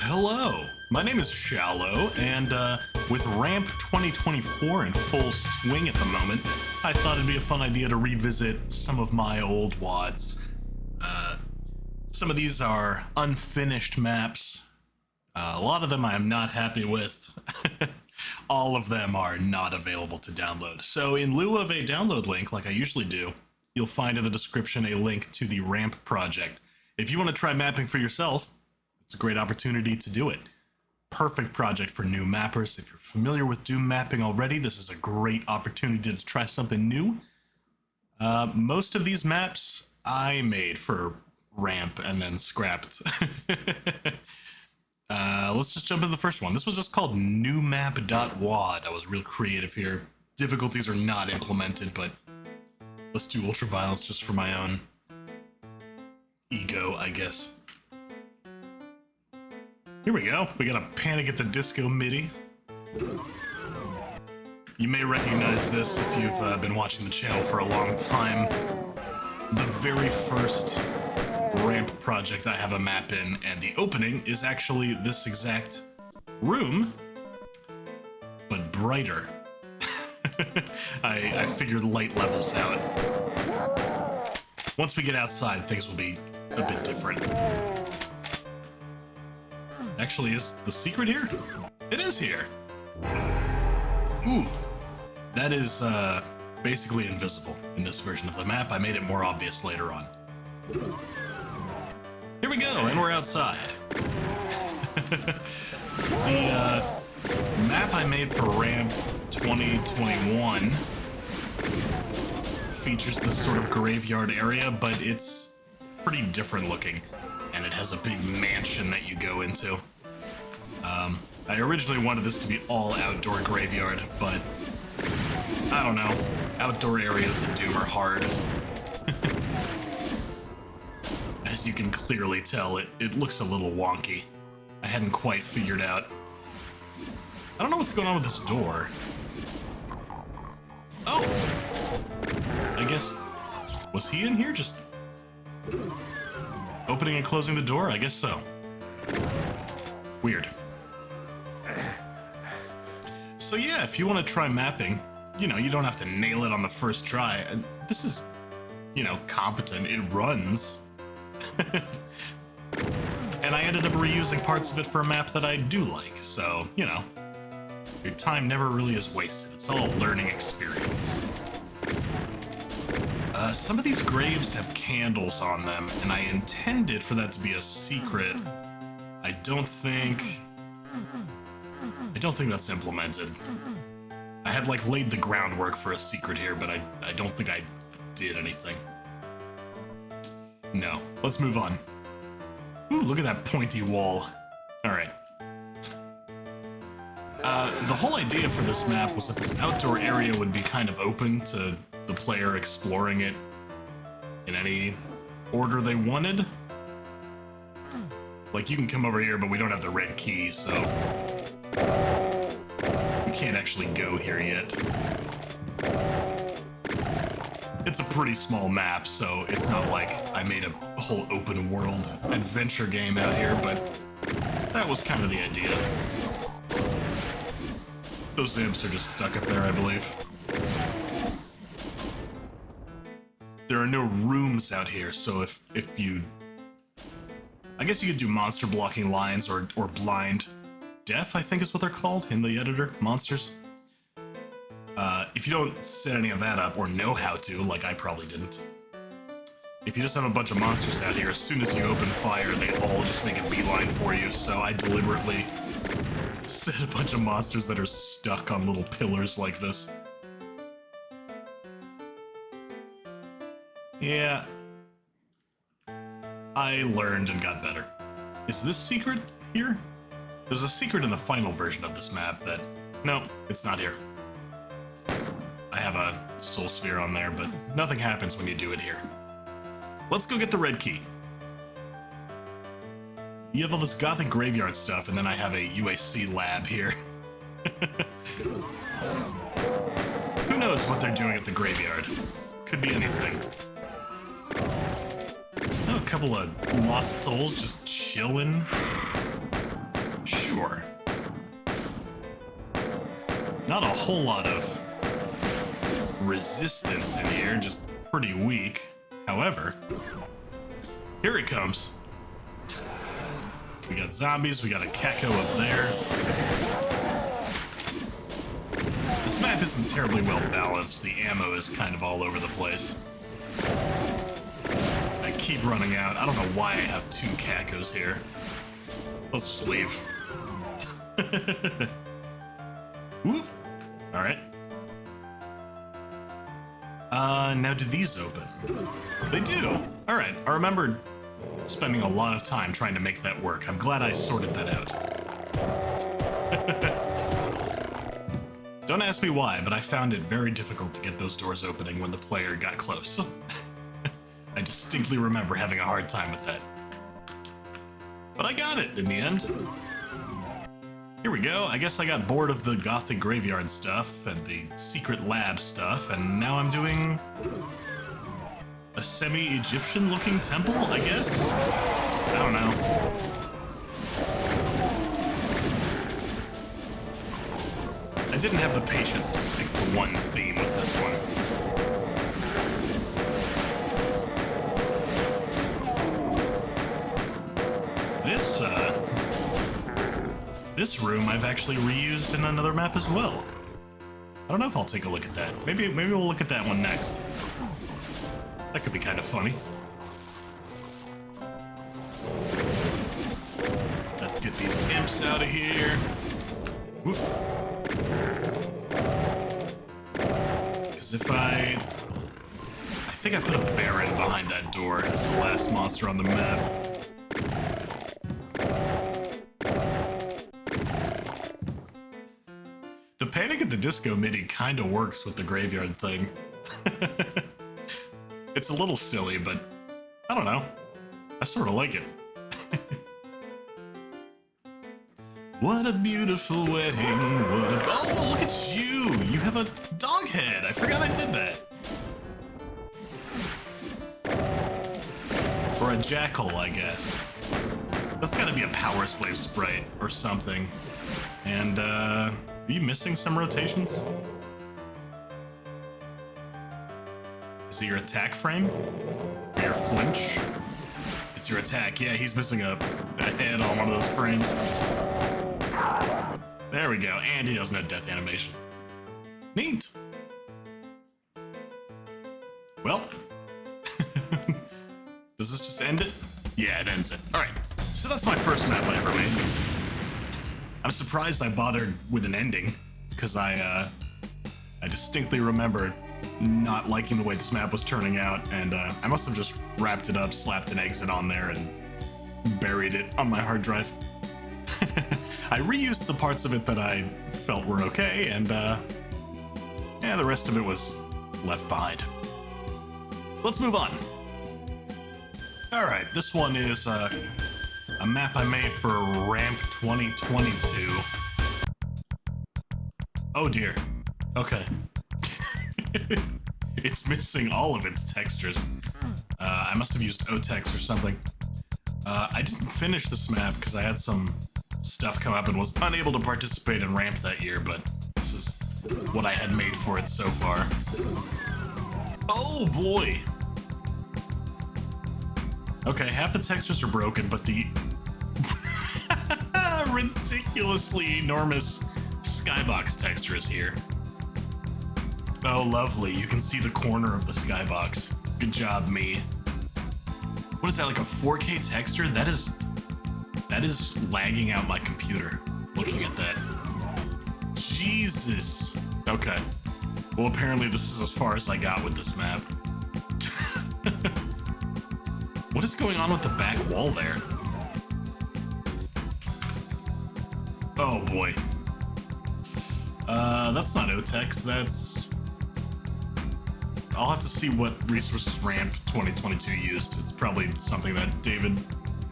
Hello, my name is Shallow, and with Ramp 2024 in full swing at the moment, I thought it'd be a fun idea to revisit some of my old WODs. Some of these are unfinished maps. A lot of them I am not happy with. All of them are not available to download. So in lieu of a download link, like I usually do, you'll find in the description a link to the Ramp project. If you want to try mapping for yourself, it's a great opportunity to do it. Perfect project for new mappers. If you're familiar with Doom mapping already, this is a great opportunity to try something new. Most of these maps I made for Ramp and then scrapped. Let's just jump into the first one. This was just called newmap.wad. I was real creative here. Difficulties are not implemented, but let's do ultraviolence just for my own ego, I guess. Here we go. We got a Panic at the Disco MIDI. You may recognize this if you've been watching the channel for a long time. The very first Ramp project I have a map in, and the opening is actually this exact room, but brighter. I figured light levels out. Once we get outside, things will be a bit different. Actually, is the secret here? It is here. Ooh, that is basically invisible in this version of the map. I made it more obvious later on. Here we go, and we're outside. The map I made for Ramp 2021 features this sort of graveyard area, but it's pretty different looking, and it has a big mansion that you go into. I originally wanted this to be all outdoor graveyard, but I don't know. Outdoor areas in Doom are hard. As you can clearly tell, it looks a little wonky. I hadn't quite figured out. I don't know what's going on with this door. Oh! I guess... was he in here just... opening and closing the door? I guess so. Weird. So yeah, if you want to try mapping, you know, you don't have to nail it on the first try. This is, you know, competent. It runs. And I ended up reusing parts of it for a map that I do like, so, you know, your time never really is wasted. It's all a learning experience. Some of these graves have candles on them, and I intended for that to be a secret. I don't think that's implemented. I had, like, laid the groundwork for a secret here, but I don't think I did anything. No. Let's move on. Ooh, look at that pointy wall. Alright. The whole idea for this map was that this outdoor area would be kind of open to the player exploring it in any order they wanted. Like, you can come over here, but we don't have the red key, so we can't actually go here yet. It's a pretty small map, so it's not like I made a whole open world adventure game out here, but that was kind of the idea. Those imps are just stuck up there, I believe. There are no rooms out here, so if you... I guess you could do monster blocking lines or blind deaf, I think is what they're called in the editor, monsters. If you don't set any of that up or know how to, like I probably didn't. If you just have a bunch of monsters out here, as soon as you open fire, they all just make a beeline for you, so I deliberately set a bunch of monsters that are stuck on little pillars like this. Yeah. I learned and got better. Is this secret here? There's a secret in the final version of this map that... no, it's not here. I have a soul sphere on there, but nothing happens when you do it here. Let's go get the red key. You have all this gothic graveyard stuff, and then I have a UAC lab here. Who knows what they're doing at the graveyard? Could be anything. Oh, a couple of lost souls just chilling. Sure. Not a whole lot of resistance in here, just pretty weak. However, here it comes. We got zombies, we got a Keko up there. This map isn't terribly well balanced. The ammo is kind of all over the place. I keep running out. I don't know why I have 2 Kekos here. Let's just leave. Whoop. All right. Now do these open? They do. All right. I remembered spending a lot of time trying to make that work. I'm glad I sorted that out. Don't ask me why, but I found it very difficult to get those doors opening when the player got close. I distinctly remember having a hard time with that. But I got it in the end. Here we go. I guess I got bored of the Gothic graveyard stuff and the secret lab stuff, and now I'm doing a semi-Egyptian looking temple, I guess? I don't know. I didn't have the patience to stick to one theme with this one. This room I've actually reused in another map as well. I don't know if I'll take a look at that. Maybe we'll look at that one next. That could be kind of funny. Let's get these imps out of here. Because if I think I put a Baron behind that door as the last monster on the map. The Panic at the Disco MIDI kind of works with the graveyard thing. It's a little silly, but I don't know. I sort of like it. What a beautiful wedding. Oh, look at you. You have a dog head. I forgot I did that. Or a jackal, I guess. That's gotta be a Power Slave sprite or something. And, are you missing some rotations? Is it your attack frame? Or your flinch? It's your attack. Yeah, he's missing a head on one of those frames. There we go. And he doesn't have death animation. Neat. Well. Does this just end it? Yeah, it ends it. All right. So that's my first map I ever made. I'm surprised I bothered with an ending, because I distinctly remember not liking the way this map was turning out, and I must have just wrapped it up, slapped an exit on there, and buried it on my hard drive. I reused the parts of it that I felt were okay, and yeah, the rest of it was left behind. Let's move on. All right, this one is a map I made for Ramp 2022. Oh dear. Okay. It's missing all of its textures. I must have used OTEX or something. I didn't finish this map because I had some stuff come up and was unable to participate in Ramp that year, but this is what I had made for it so far. Oh boy! Okay, half the textures are broken, but the ridiculously enormous skybox texture is here. Oh, lovely. You can see the corner of the skybox. Good job, me. What is that, like a 4K texture? That is lagging out my computer, looking at that. Jesus. Okay. Well, apparently this is as far as I got with this map. What is going on with the back wall there? Oh boy. That's not OTEX, that's... I'll have to see what resources Ramp 2022 used. It's probably something that David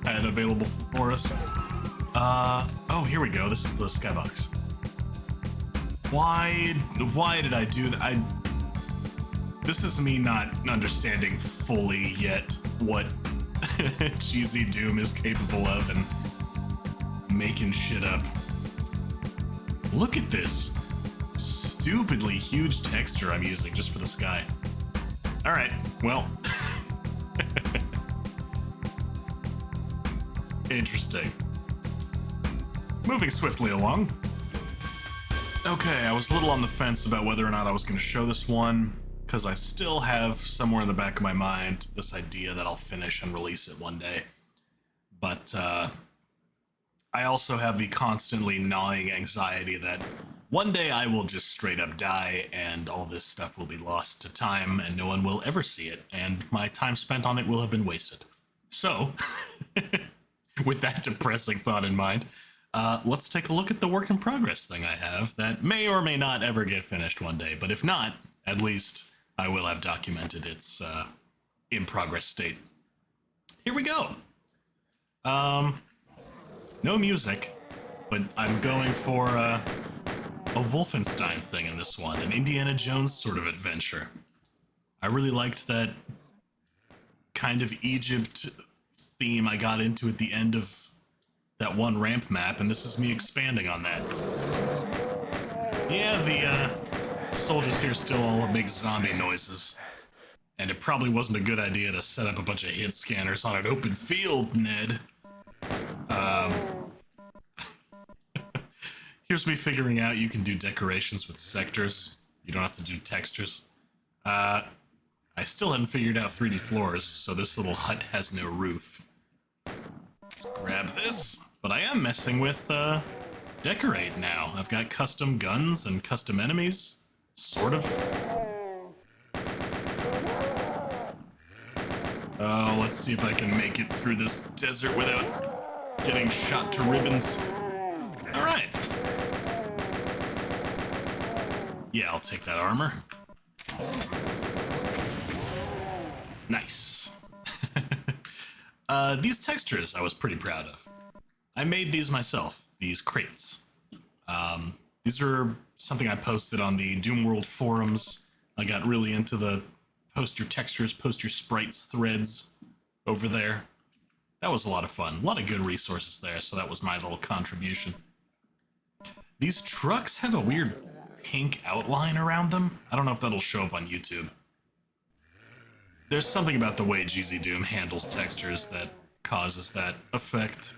had available for us. Oh, here we go. This is the skybox. Why did I do that? This is me not understanding fully yet what cheesy Doom is capable of, and making shit up. Look at this stupidly huge texture I'm using just for the sky. All right, well. Interesting. Moving swiftly along. Okay, I was a little on the fence about whether or not I was going to show this one, because I still have somewhere in the back of my mind this idea that I'll finish and release it one day. But I also have the constantly gnawing anxiety that one day I will just straight up die and all this stuff will be lost to time and no one will ever see it, and my time spent on it will have been wasted. So, with that depressing thought in mind, let's take a look at the work in progress thing I have that may or may not ever get finished one day, but if not, at least I will have documented its in progress state. Here we go. No music, but I'm going for a Wolfenstein thing in this one, an Indiana Jones sort of adventure. I really liked that kind of Egypt theme I got into at the end of that one ramp map, and this is me expanding on that. Yeah, the soldiers here still all make zombie noises, and it probably wasn't a good idea to set up a bunch of hit scanners on an open field, Ned. Here's me figuring out you can do decorations with sectors. You don't have to do textures. I still hadn't figured out 3D floors, so this little hut has no roof. Let's grab this. But I am messing with decorate now. I've got custom guns and custom enemies, sort of. Oh, let's see if I can make it through this desert without getting shot to ribbons. All right. Yeah, I'll take that armor. Nice. These textures I was pretty proud of. I made these myself, these crates. These are something I posted on the Doom World forums. I got really into the post your textures, post your sprites threads over there. That was a lot of fun. A lot of good resources there, so that was my little contribution. These trucks have a weird pink outline around them. I don't know if that'll show up on YouTube. There's something about the way GZ Doom handles textures that causes that effect.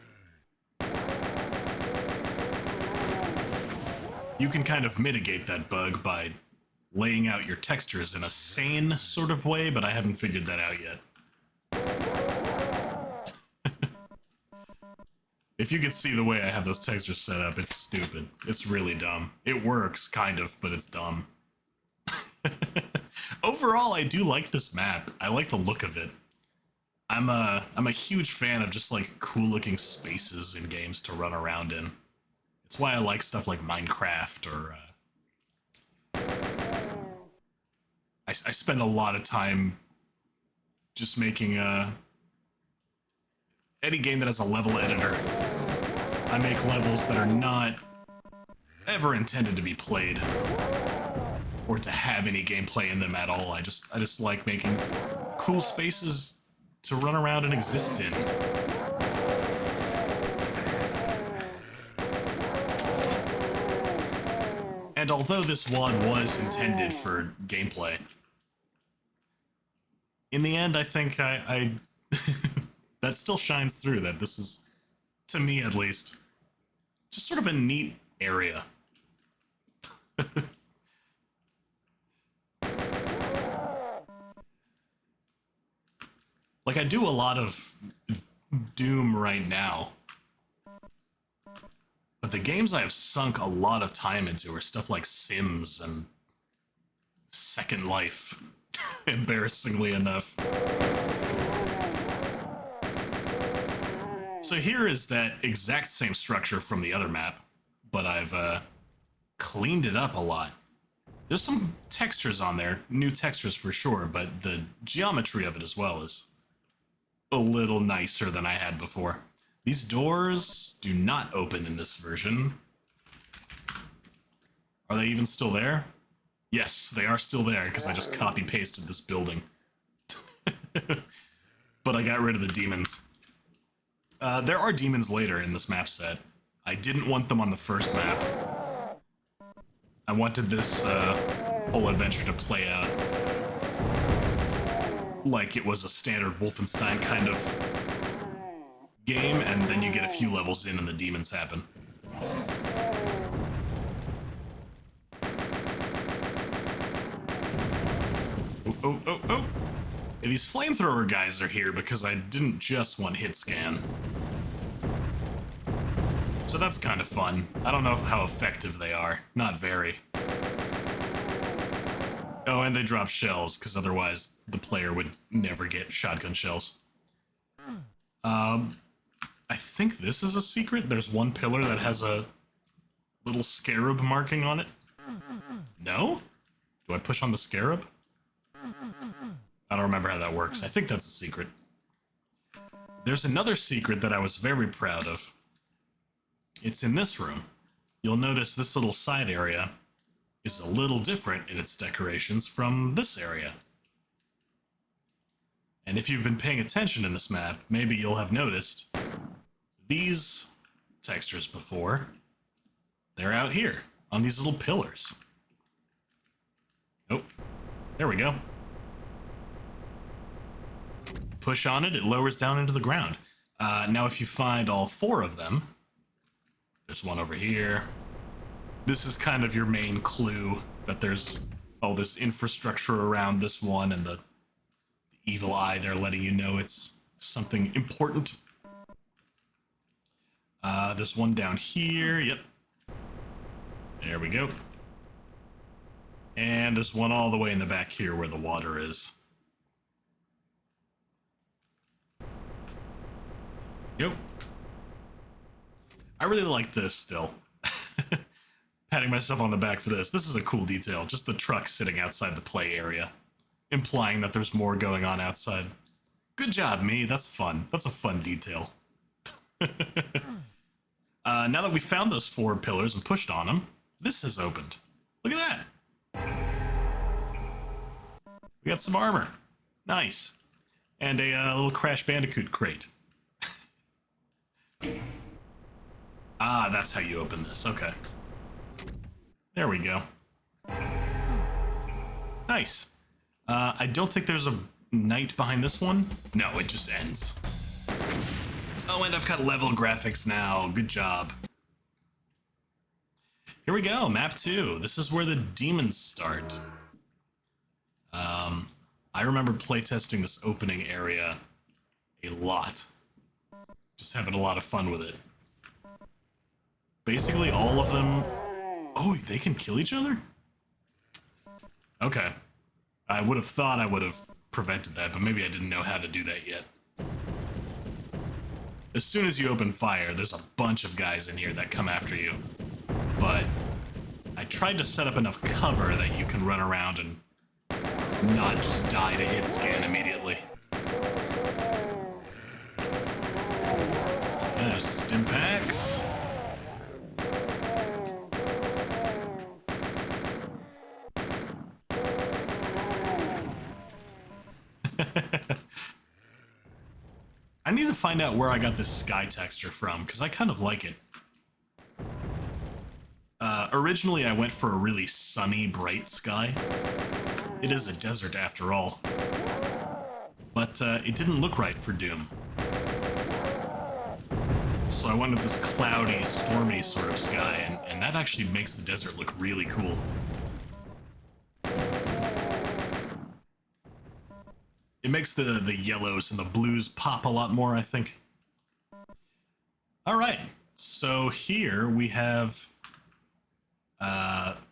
You can kind of mitigate that bug by laying out your textures in a sane sort of way, but I haven't figured that out yet. If you could see the way I have those textures set up, it's stupid. It's really dumb. It works, kind of, but it's dumb. Overall, I do like this map. I like the look of it. I'm a huge fan of just like cool looking spaces in games to run around in. It's why I like stuff like Minecraft or I spend a lot of time just making any game that has a level editor. I make levels that are not ever intended to be played or to have any gameplay in them at all. I just like making cool spaces to run around and exist in. And although this WOD was intended for gameplay, in the end, I think I that still shines through, that this is, to me at least, just sort of a neat area. Like, I do a lot of Doom right now, but the games I have sunk a lot of time into are stuff like Sims and Second Life, embarrassingly enough. So here is that exact same structure from the other map, but I've cleaned it up a lot. There's some textures on there, new textures for sure, but the geometry of it as well is a little nicer than I had before. These doors do not open in this version. Are they even still there? Yes, they are still there, because I just copy-pasted this building. But I got rid of the demons. There are demons later in this map set. I didn't want them on the first map. I wanted this whole adventure to play out like it was a standard Wolfenstein kind of game, and then you get a few levels in and the demons happen. Oh. Hey, these flamethrower guys are here because I didn't just one hit scan. So that's kind of fun. I don't know how effective they are. Not very. Oh, and they drop shells, because otherwise the player would never get shotgun shells. I think this is a secret. There's one pillar that has a little scarab marking on it. No? Do I push on the scarab? I don't remember how that works. I think that's a secret. There's another secret that I was very proud of. It's in this room. You'll notice this little side area is a little different in its decorations from this area. And if you've been paying attention in this map, maybe you'll have noticed these textures before. They're out here on these little pillars. Oh, there we go. Push on it, it lowers down into the ground. Now if you find all four of them, there's one over here. This is kind of your main clue that there's all this infrastructure around this one, and the evil eye there letting you know it's something important. There's one down here, yep. There we go. And there's one all the way in the back here where the water is. Yep. I really like this still. Patting myself on the back for this. This is a cool detail. Just the truck sitting outside the play area, implying that there's more going on outside. Good job, me. That's fun. That's a fun detail. Now that we found those four pillars and pushed on them, this has opened. Look at that. We got some armor. Nice. And a little Crash Bandicoot crate. Ah, that's how you open this. Okay. There we go. Nice. I don't think there's a night behind this one. No, it just ends. Oh, and I've got level graphics now. Good job. Here we go, map 2. This is where the demons start. I remember playtesting this opening area a lot. Just having a lot of fun with it. Basically all of them... Oh, they can kill each other? Okay. I would have thought I would have prevented that, but maybe I didn't know how to do that yet. As soon as you open fire, there's a bunch of guys in here that come after you. But I tried to set up enough cover that you can run around and not just die to hit scan immediately. There's stim packs. I need to find out where I got this sky texture from, because I kind of like it. Originally, I went for a really sunny, bright sky. It is a desert after all. But it didn't look right for Doom. So I wanted this cloudy, stormy sort of sky, and that actually makes the desert look really cool. It makes the yellows and the blues pop a lot more, I think. All right, so here we have,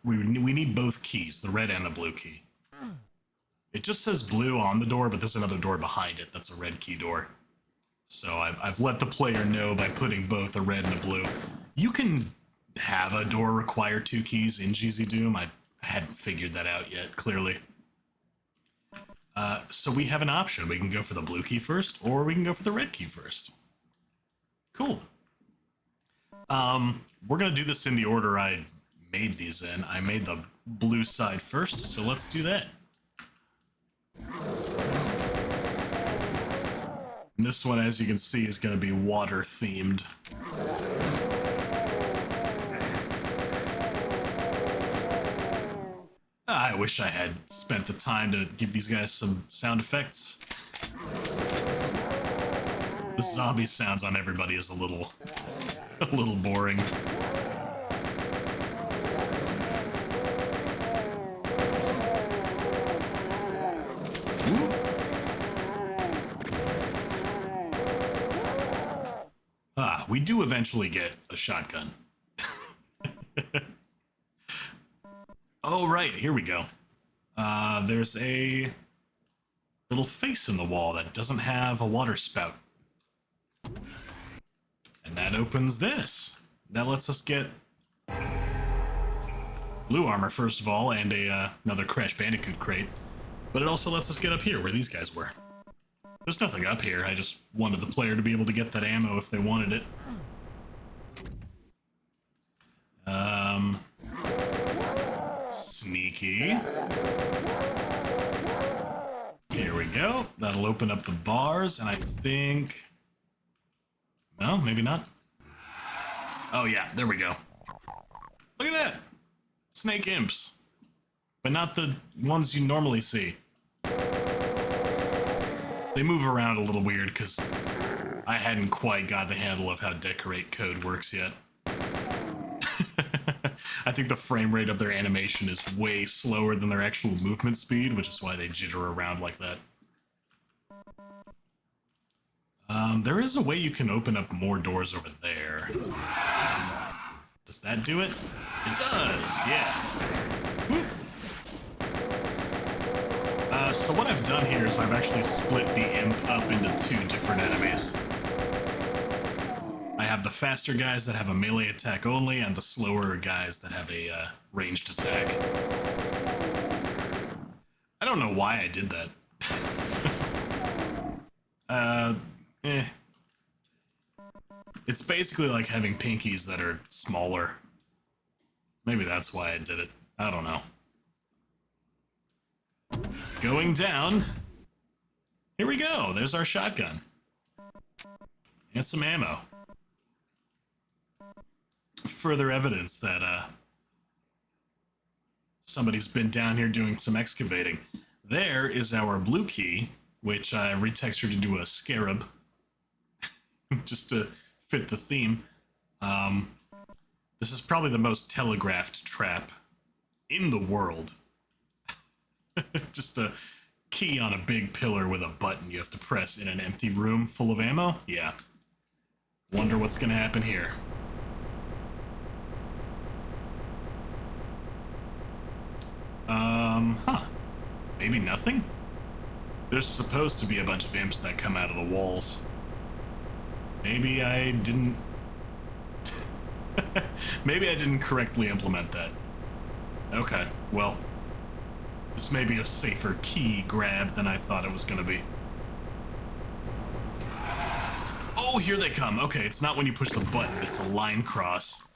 we need both keys, the red and the blue key. It just says blue on the door, but there's another door behind it that's a red key door. So I've let the player know by putting both a red and a blue. You can have a door require 2 keys in GZ Doom. I hadn't figured that out yet, clearly. So we have an option. We can go for the blue key first, or we can go for the red key first. Cool. We're gonna do this in the order I made these in. I made the blue side first, so let's do that. And this one, as you can see, is gonna be water themed. wish I had spent the time to give these guys some sound effects. The zombie sounds on everybody is a little boring. Ooh. We do eventually get a shotgun. Oh, right, here we go. There's a little face in the wall that doesn't have a water spout. And that opens this. That lets us get blue armor, first of all, and another Crash Bandicoot crate. But it also lets us get up here, where these guys were. There's nothing up here, I just wanted the player to be able to get that ammo if they wanted it. Sneaky. Here we go. That'll open up the bars, and I think... No, maybe not. Oh yeah, there we go. Look at that! Snake imps. But not the ones you normally see. They move around a little weird, because I hadn't quite got the handle of how decorate code works yet. I think the frame rate of their animation is way slower than their actual movement speed, which is why they jitter around like that. There is a way you can open up more doors over there. Does that do it? It does, yeah. Whoop. So what I've done here is I've actually split the imp up into two different enemies. I have the faster guys that have a melee attack only, and the slower guys that have a ranged attack. I don't know why I did that. It's basically like having pinkies that are smaller. Maybe that's why I did it. I don't know. Going down. Here we go. There's our shotgun. And some ammo. Further evidence that somebody's been down here doing some excavating. There is our blue key, which I retextured into a scarab just to fit the theme. This is probably the most telegraphed trap in the world. Just a key on a big pillar with a button you have to press in an empty room full of ammo? Yeah. Wonder what's gonna happen here. Huh. Maybe nothing? There's supposed to be a bunch of imps that come out of the walls. Maybe I didn't... Maybe I didn't correctly implement that. Okay, well... This may be a safer key grab than I thought it was gonna be. Oh, here they come. Okay, it's not when you push the button, it's a line cross.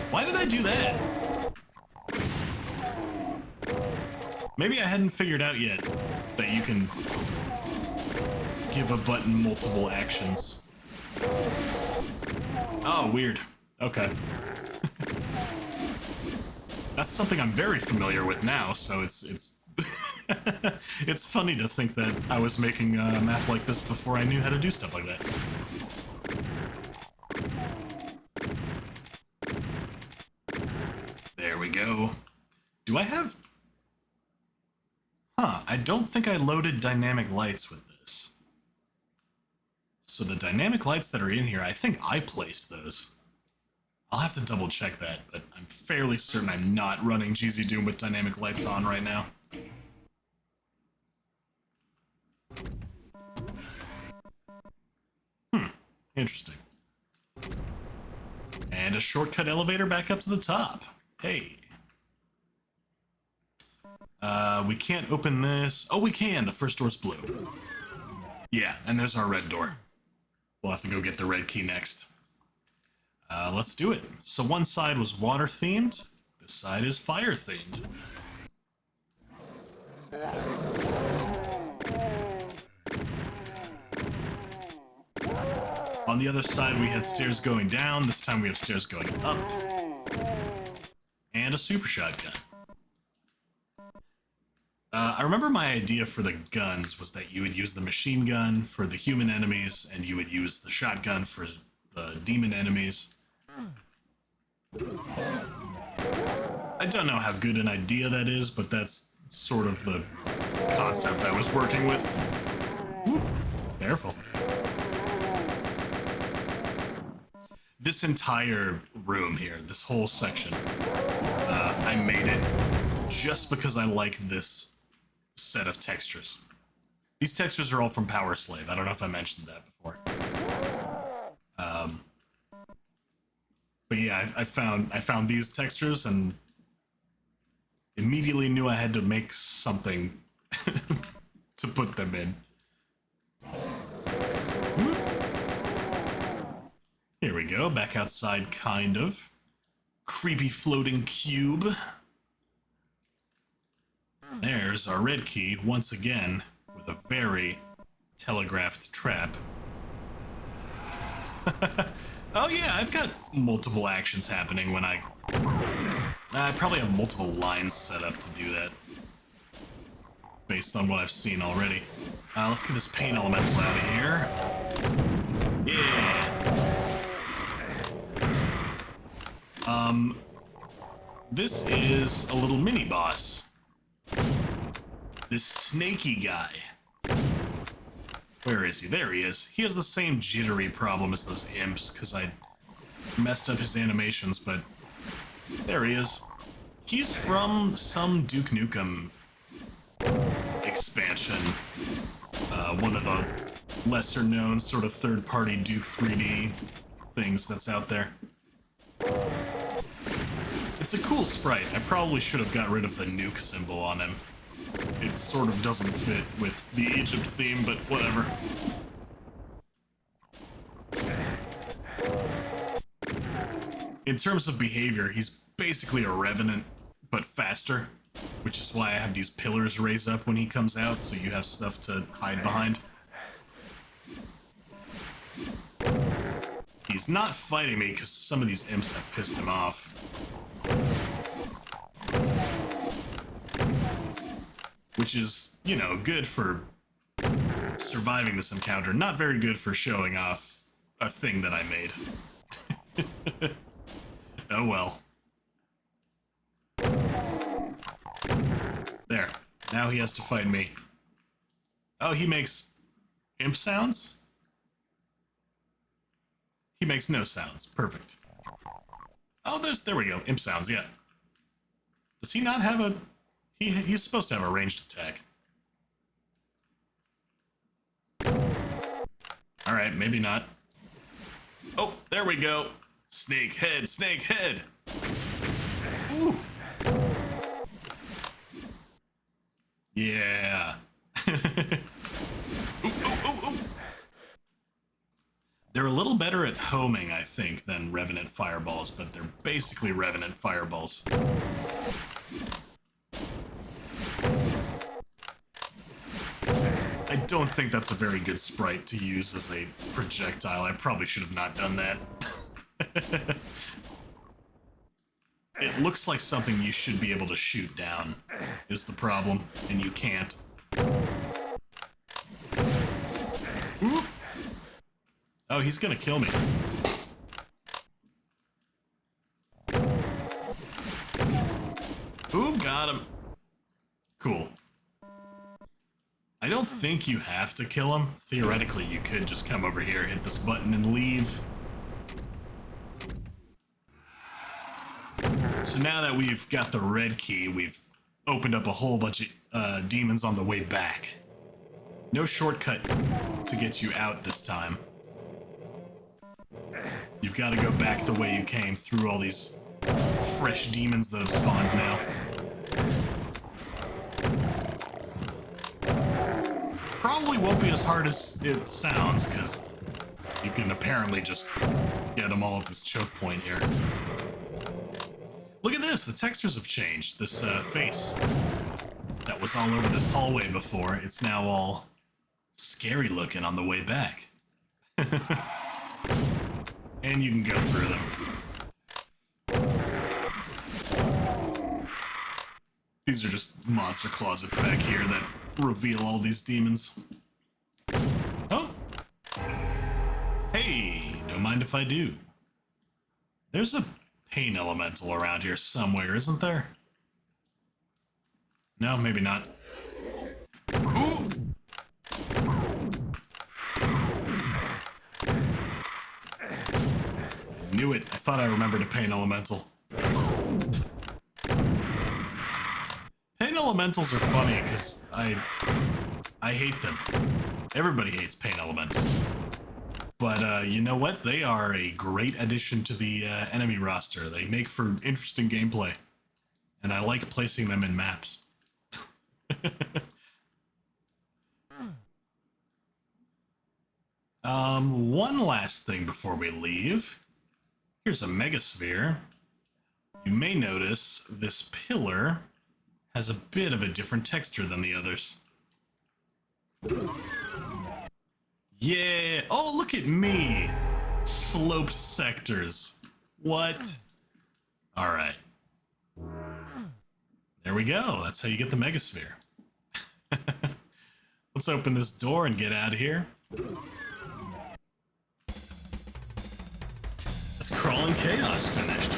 Why did I do that? Maybe I hadn't figured out yet that you can give a button multiple actions. Oh, weird. Okay. That's something I'm very familiar with now, so it's it's funny to think that I was making a map like this before I knew how to do stuff like that. There we go. Do I have... Huh, I don't think I loaded dynamic lights with this. So the dynamic lights that are in here, I think I placed those. I'll have to double check that, but I'm fairly certain I'm not running GZ Doom with dynamic lights on right now. Interesting. And a shortcut elevator back up to the top. Hey. We can't open this. Oh, we can. The first door's blue. Yeah, and there's our red door. We'll have to go get the red key next. Let's do it. So one side was water themed. This side is fire themed. On the other side, we had stairs going down. This time we have stairs going up. And a super shotgun. I remember my idea for the guns was that you would use the machine gun for the human enemies, and you would use the shotgun for the demon enemies. I don't know how good an idea that is, but that's sort of the concept I was working with. Whoop. Careful. This entire room here, this whole section, I made it just because I like this set of textures. These textures are all from Power Slave. I don't know if I mentioned that before. But yeah, I found these textures and immediately knew I had to make something to put them in. Here we go, back outside, kind of. Creepy floating cube. There's our red key, once again, with a very telegraphed trap. Oh yeah, I've got multiple actions happening when I probably have multiple lines set up to do that. Based on what I've seen already. Let's get this pain elemental out of here. Yeah! This is a little mini-boss. This snaky guy. Where is he? There he is. He has the same jittery problem as those imps, because I messed up his animations, but there he is. He's from some Duke Nukem expansion. One of the lesser-known sort of third-party Duke 3D things that's out there. It's a cool sprite. I probably should have got rid of the nuke symbol on him. It sort of doesn't fit with the Egypt theme, but whatever. In terms of behavior, he's basically a revenant, but faster, which is why I have these pillars raise up when he comes out, so you have stuff to hide behind. He's not fighting me because some of these imps have pissed him off. Which is, you know, good for surviving this encounter. Not very good for showing off a thing that I made. Oh well. There. Now he has to fight me. Oh, he makes imp sounds? He makes no sounds. Perfect. Oh, there we go. Imp sounds, yeah. Does he not have a... He's supposed to have a ranged attack. Alright, maybe not. Oh, there we go. Snake head, snake head. Ooh. Yeah. Ooh, ooh, ooh, ooh. They're a little better at homing, I think, than Revenant Fireballs, but they're basically Revenant Fireballs. I don't think that's a very good sprite to use as a projectile. I probably should have not done that. It looks like something you should be able to shoot down, is the problem, and you can't. Ooh. Oh, he's gonna kill me. Ooh, got him. Cool. I don't think you have to kill him. Theoretically, you could just come over here, hit this button, and leave. So now that we've got the red key, we've opened up a whole bunch of demons on the way back. No shortcut to get you out this time. You've got to go back the way you came through all these fresh demons that have spawned now. Probably won't be as hard as it sounds, because you can apparently just get them all at this choke point here. Look at this, the textures have changed. This face that was all over this hallway before, it's now all scary looking on the way back. And you can go through them. These are just monster closets back here that reveal all these demons. Oh! Hey, don't mind if I do. There's a pain elemental around here somewhere, isn't there? No, maybe not. Ooh! Knew it. I thought I remembered a pain elemental. Pain elementals are funny because I hate them. Everybody hates pain elementals. But you know what? They are a great addition to the enemy roster. They make for interesting gameplay. And I like placing them in maps. One last thing before we leave. Here's a megasphere. You may notice this pillar has a bit of a different texture than the others. Yeah! Oh, look at me! Sloped sectors. What? Alright. There we go. That's how you get the megasphere. Let's open this door and get out of here. That's Crawling Chaos finished.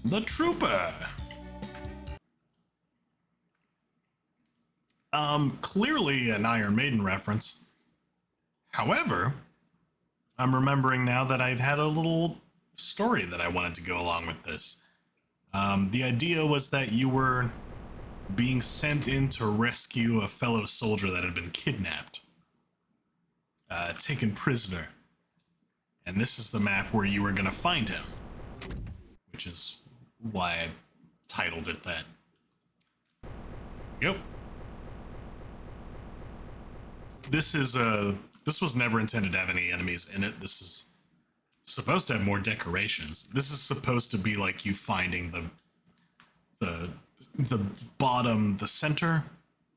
The Trooper. Clearly an Iron Maiden reference. However, I'm remembering now that I'd had a little story that I wanted to go along with this. The idea was that you were being sent in to rescue a fellow soldier that had been kidnapped, taken prisoner. And this is the map where you were going to find him, which is why I titled it that. Yep. This was never intended to have any enemies in it. This is supposed to have more decorations. This is supposed to be like you finding the bottom, the center,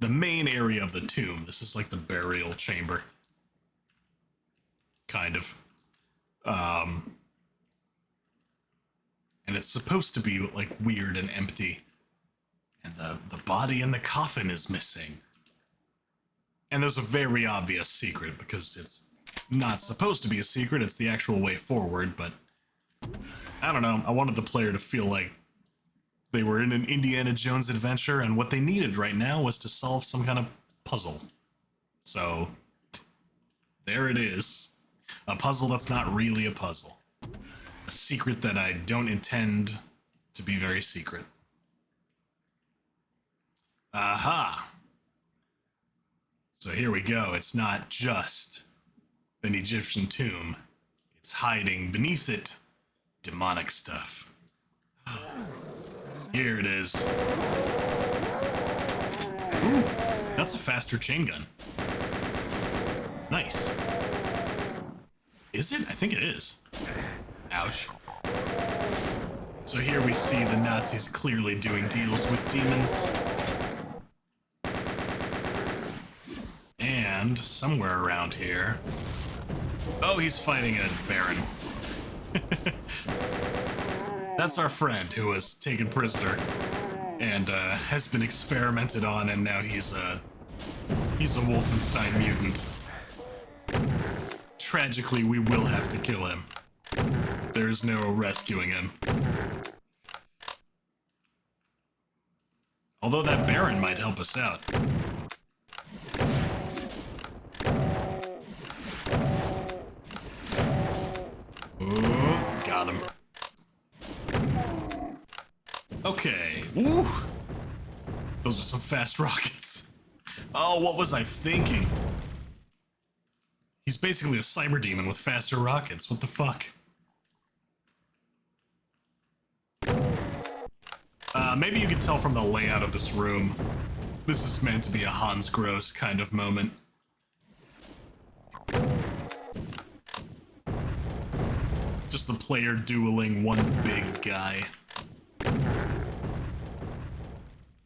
the main area of the tomb. This is like the burial chamber. Kind of. And it's supposed to be like weird and empty. And the body in the coffin is missing. And there's a very obvious secret because it's not supposed to be a secret. It's the actual way forward, but I don't know. I wanted the player to feel like they were in an Indiana Jones adventure, and what they needed right now was to solve some kind of puzzle. So there it is. A puzzle that's not really a puzzle. A secret that I don't intend to be very secret. Aha! So here we go. It's not just an Egyptian tomb. It's hiding beneath it demonic stuff. Here it is. Ooh, that's a faster chain gun. Nice. Is it? I think it is. Ouch. So here we see the Nazis clearly doing deals with demons. And somewhere around here... Oh, he's fighting a baron. That's our friend who was taken prisoner and has been experimented on, and now he's a Wolfenstein mutant. Tragically, we will have to kill him. There's no rescuing him. Although that baron might help us out. Oh, got him. Okay. Woo! Those are some fast rockets. Oh, what was I thinking? He's basically a cyber demon with faster rockets. What the fuck? Maybe you can tell from the layout of this room. This is meant to be a Hans Gross kind of moment. Just the player dueling one big guy.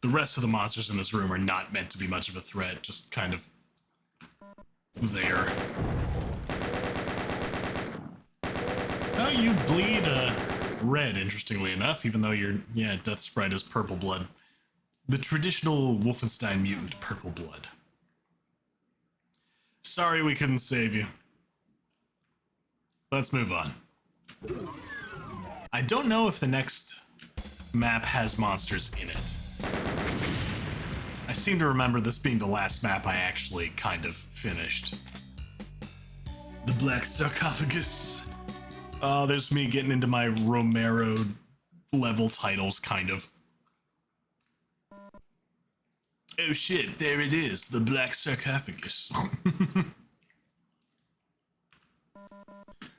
The rest of the monsters in this room are not meant to be much of a threat, just kind of there. Oh, you bleed red, interestingly enough, even though your, yeah, Death Sprite is purple blood. The traditional Wolfenstein mutant purple blood. Sorry we couldn't save you. Let's move on. I don't know if the next map has monsters in it. I seem to remember this being the last map I actually kind of finished. The Black Sarcophagus. Oh, there's me getting into my Romero level titles, kind of. Oh shit, there it is, the Black Sarcophagus.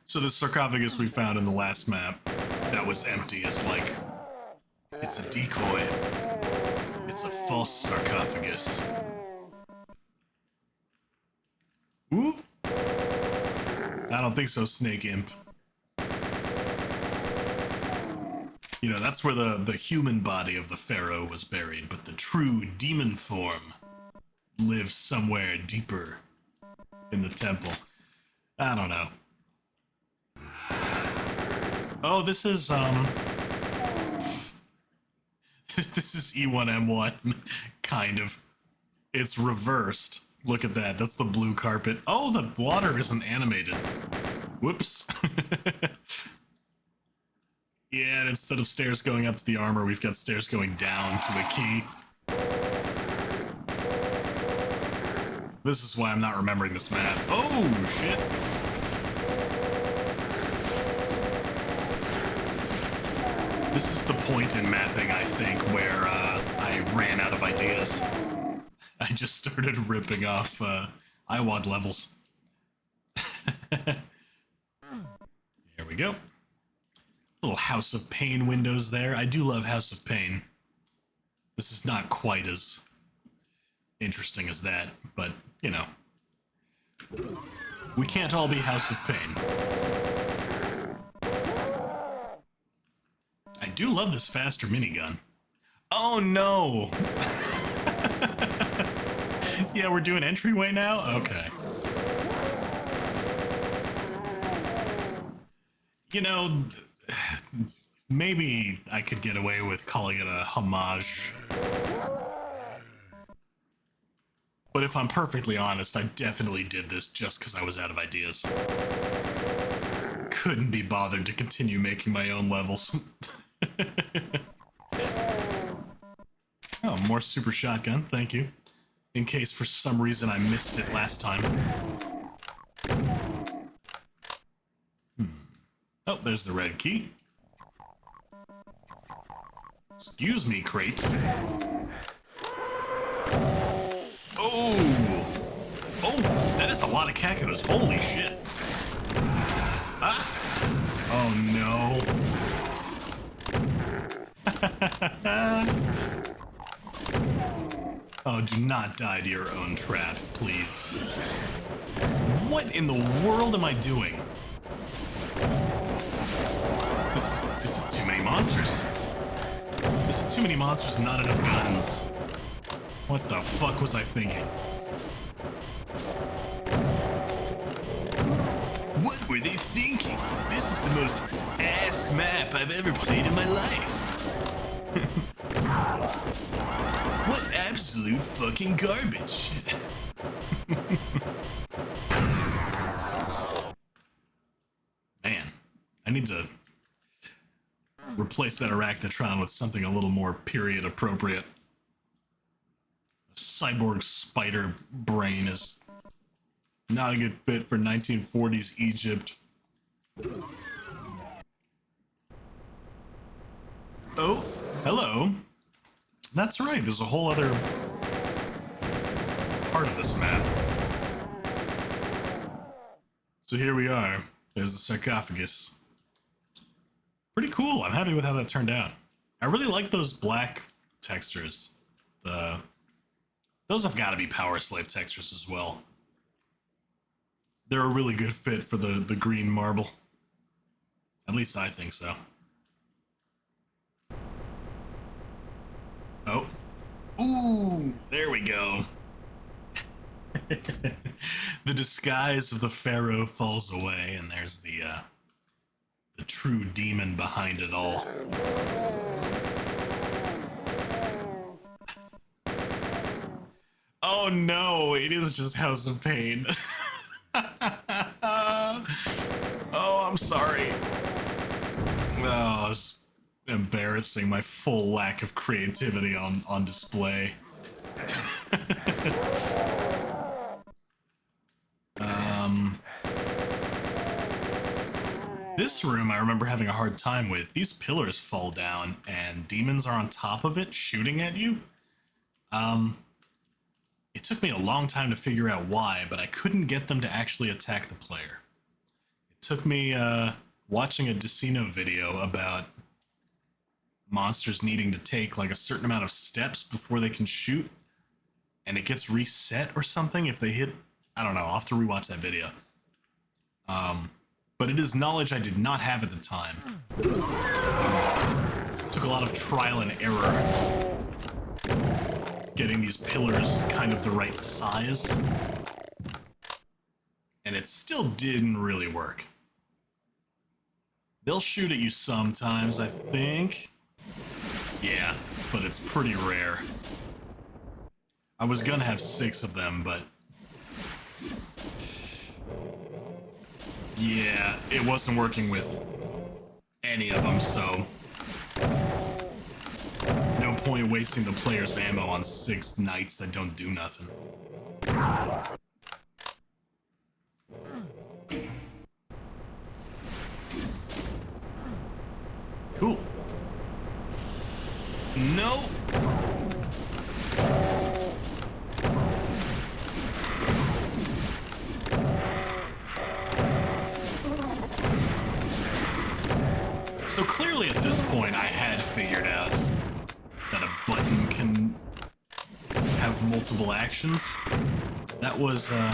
So the sarcophagus we found in the last map that was empty is like, it's a decoy. It's a false sarcophagus. Ooh. I don't think so, Snake Imp. You know, that's where the human body of the pharaoh was buried, but the true demon form lives somewhere deeper in the temple. I don't know. Oh, this is, this is E1M1, kind of. It's reversed. Look at that, that's the blue carpet. Oh, the water isn't animated. Whoops. Yeah, and instead of stairs going up to the armor, we've got stairs going down to a key. This is why I'm not remembering this map. Oh, shit. This is the point in mapping, I think, where I ran out of ideas. I just started ripping off IWAD levels. Here we go. Little House of Pain windows there. I do love House of Pain. This is not quite as interesting as that, but, you know. We can't all be House of Pain. I do love this faster minigun. Oh no! Yeah, we're doing entryway now? Okay. You know, maybe I could get away with calling it a homage. But if I'm perfectly honest, I definitely did this just because I was out of ideas. Couldn't be bothered to continue making my own levels. Oh, more super shotgun, thank you. In case for some reason I missed it last time. Oh, there's the red key. Excuse me, crate. Oh! Oh, that is a lot of cacos. Holy shit. Ah! Oh no. Oh, do not die to your own trap, please. What in the world am I doing? This is too many monsters. This is too many monsters and not enough guns. What the fuck was I thinking? What were they thinking? This is the most ass map I've ever played in my life. What absolute fucking garbage. Man, I need to replace that arachnotron with something a little more period appropriate. A cyborg spider brain is not a good fit for 1940s Egypt. Oh, hello. That's right, there's a whole other part of this map. So here we are. There's the sarcophagus. Pretty cool. I'm happy with how that turned out. I really like those black textures. Those have got to be Power Slave textures as well. They're a really good fit for the green marble. At least I think so. Oh. Ooh, there we go. The disguise of the pharaoh falls away, and there's the true demon behind it all. Oh no, it is just House of Pain. Oh, I'm sorry. Oh, it's embarrassing, my full lack of creativity on display. This room I remember having a hard time with. These pillars fall down and demons are on top of it shooting at you. It took me a long time to figure out why, but I couldn't get them to actually attack the player. It took me watching a Decino video about monsters needing to take like a certain amount of steps before they can shoot, and it gets reset or something if they hit. I don't know, I'll have to rewatch that video. But it is knowledge I did not have at the time. It took a lot of trial and error getting these pillars kind of the right size, and it still didn't really work. They'll shoot at you sometimes, I think. Yeah, but it's pretty rare. I was gonna have 6 of them, but yeah, it wasn't working with any of them, so no point wasting the player's ammo on 6 knights that don't do nothing. Cool. No. So clearly at this point I had figured out that a button can have multiple actions. That was a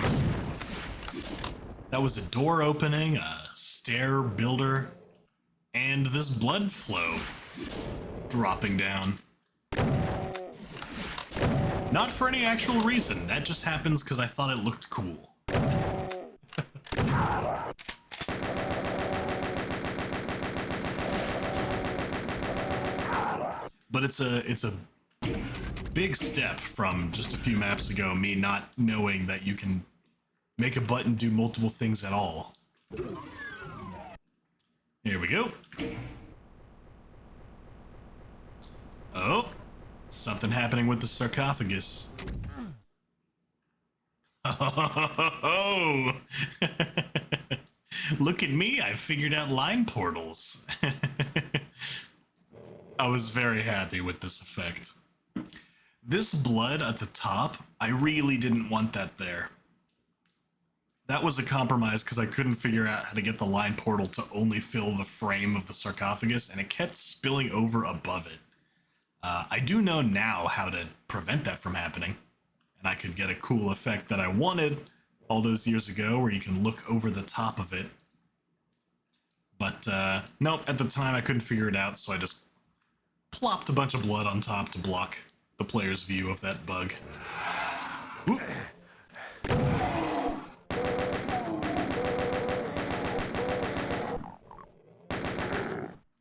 door opening, a stair builder, and this blood flow dropping down. Not for any actual reason, that just happens because I thought it looked cool. But it's a big step from just a few maps ago, me not knowing that you can make a button do multiple things at all. Here we go. Oh, something happening with the sarcophagus. Oh, look at me, I figured out line portals. I was very happy with this effect. This blood at the top, I really didn't want that there. That was a compromise because I couldn't figure out how to get the line portal to only fill the frame of the sarcophagus, and it kept spilling over above it. I do know now how to prevent that from happening, and I could get a cool effect that I wanted all those years ago where you can look over the top of it. But nope, at the time I couldn't figure it out, so I just plopped a bunch of blood on top to block the player's view of that bug. Oop.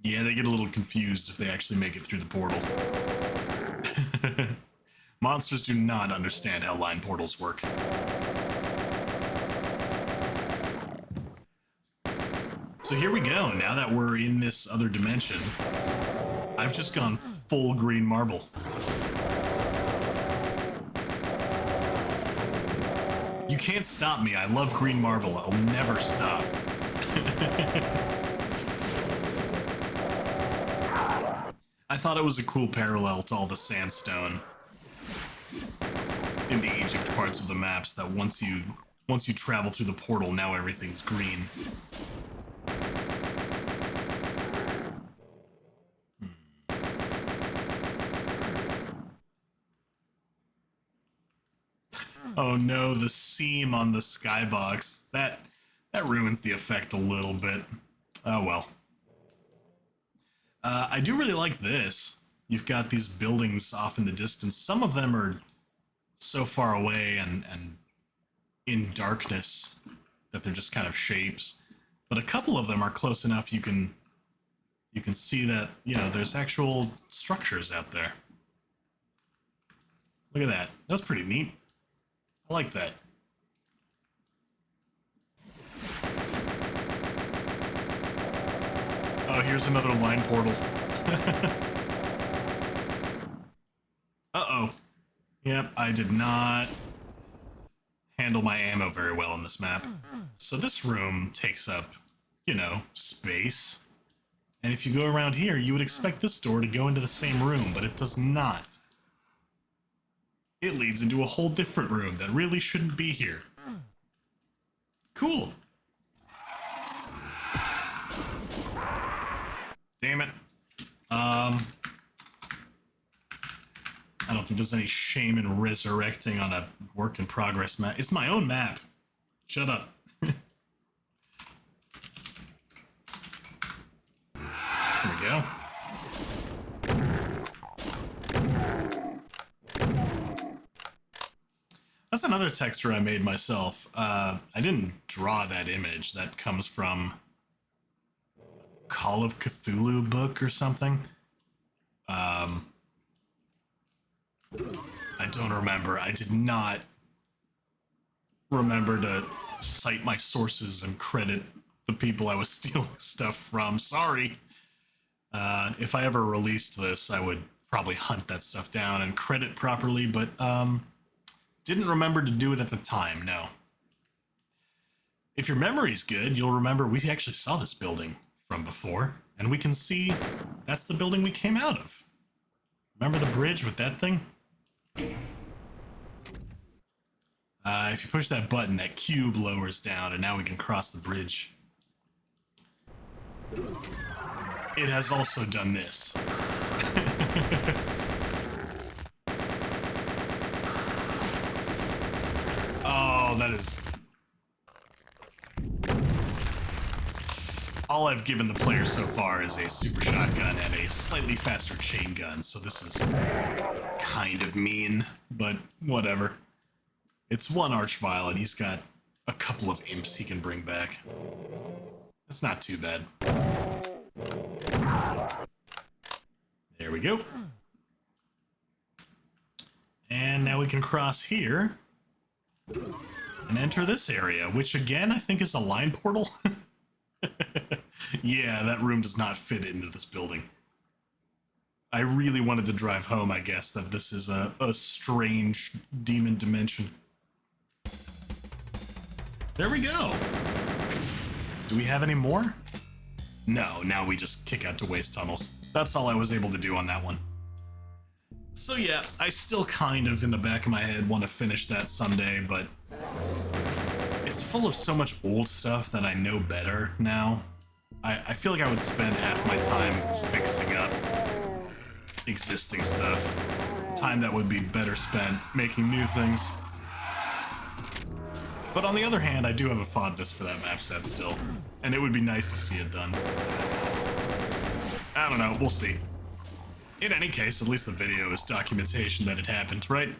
Yeah, they get a little confused if they actually make it through the portal. Monsters do not understand how line portals work. So here we go. Now that we're in this other dimension, I've just gone full green marble. You can't stop me. I love green marble. I'll never stop. I thought it was a cool parallel to all the sandstone in the Egypt parts of the maps, that once you travel through the portal, now everything's green. Oh no, the seam on the skybox. That ruins the effect a little bit. Oh well. I do really like this. You've got these buildings off in the distance. Some of them are so far away and in darkness that they're just kind of shapes. But a couple of them are close enough you can you can see that, you know, there's actual structures out there. Look at that. That's pretty neat. I like that. Oh, here's another line portal. Uh-oh. Yep, I did not handle my ammo very well in this map. So this room takes up, you know, space. And if you go around here, you would expect this door to go into the same room, but it does not. It leads into a whole different room that really shouldn't be here. Cool. Damn it. I don't think there's any shame in resurrecting on a work in progress map. It's my own map. Shut up. There we go. That's another texture I made myself. I didn't draw that image. That comes from Call of Cthulhu book or something. I don't remember. I did not remember to cite my sources and credit the people I was stealing stuff from. Sorry. If I ever released this, I would probably hunt that stuff down and credit properly, but didn't remember to do it at the time, no. If your memory's good, you'll remember we actually saw this building from before, and we can see that's the building we came out of. Remember the bridge with that thing? If you push that button, that cube lowers down, and now we can cross the bridge. It has also done this. Oh, that is... All I've given the player so far is a super shotgun and a slightly faster chain gun, so this is kind of mean, but whatever. It's one Archvile, and he's got a couple of imps he can bring back. It's not too bad. There we go. And now we can cross here and enter this area, which again, I think is a line portal. Yeah, that room does not fit into this building. I really wanted to drive home, I guess, that this is a strange demon dimension. There we go. Do we have any more? No, now we just kick out to waste tunnels. That's all I was able to do on that one. So yeah, I still kind of in the back of my head want to finish that someday, but it's full of so much old stuff that I know better now. I feel like I would spend half my time fixing up existing stuff. Time that would be better spent making new things. But on the other hand, I do have a fondness for that map set still, and it would be nice to see it done. I don't know, we'll see. In any case, at least the video is documentation that it happened, right?